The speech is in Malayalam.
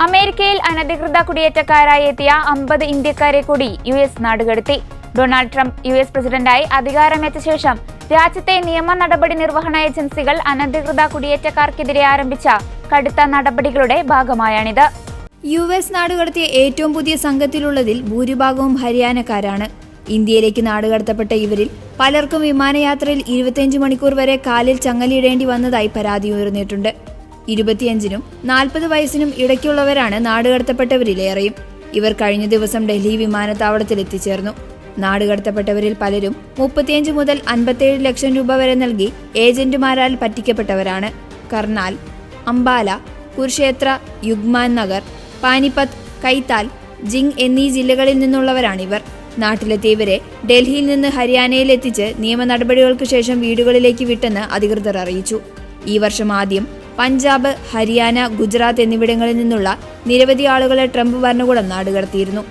അമേരിക്കയിൽ അനധികൃത കുടിയേറ്റക്കാരായി എത്തിയ 50 ഇന്ത്യക്കാരെ കൂടി US നാടുകടത്തി. ഡൊണാൾഡ് ട്രംപ് US പ്രസിഡന്റായി അധികാരമേറ്റ ശേഷം രാജ്യത്തെ നിയമ നടപടി നിർവഹണ ഏജൻസികൾ അനധികൃത കുടിയേറ്റക്കാർക്കെതിരെ ആരംഭിച്ച കടുത്ത നടപടികളുടെ ഭാഗമായാണിത്. US നാടുകടത്തിയ ഏറ്റവും പുതിയ സംഘത്തിലുള്ളതിൽ ഭൂരിഭാഗവും ഹരിയാനക്കാരാണ്. ഇന്ത്യയിലേക്ക് നാടുകടത്തപ്പെട്ട ഇവരിൽ പലർക്കും വിമാനയാത്രയിൽ 25 മണിക്കൂർ വരെ കാലിൽ ചങ്ങലയിടേണ്ടി വന്നതായി പരാതി ഉയർന്നിട്ടുണ്ട്. 25നും 40 വയസ്സിനും ഇടയ്ക്കുള്ളവരാണ് നാടുകടത്തപ്പെട്ടവരിലേറെയും. ഇവർ കഴിഞ്ഞ ദിവസം ഡൽഹി വിമാനത്താവളത്തിൽ എത്തിച്ചേർന്നു. നാടുകടത്തപ്പെട്ടവരിൽ പലരും 35 മുതൽ 57 ലക്ഷം രൂപ വരെ നൽകി ഏജന്റുമാരാൽ പറ്റിക്കപ്പെട്ടവരാണ്. കർണാൽ, അംബാല, കുരുക്ഷേത്ര, യുഗ്മാൻ നഗർ, പാനിപ്പത്ത്, കൈത്താൽ, ജിങ് എന്നീ ജില്ലകളിൽ നിന്നുള്ളവരാണിവർ. നാട്ടിലെത്തിയ ഇവരെ ഡൽഹിയിൽ നിന്ന് ഹരിയാനയിൽ എത്തിച്ച് നിയമ നടപടികൾക്ക് ശേഷം വീടുകളിലേക്ക് വിട്ടെന്ന് അധികൃതർ അറിയിച്ചു. ഈ വർഷം ആദ്യം പഞ്ചാബ്, ഹരിയാന, ഗുജറാത്ത് എന്നിവിടങ്ങളിൽ നിന്നുള്ള നിരവധി ആളുകളെ ട്രംപ് ഭരണകൂടം നാടുകടത്തിയിരുന്നു.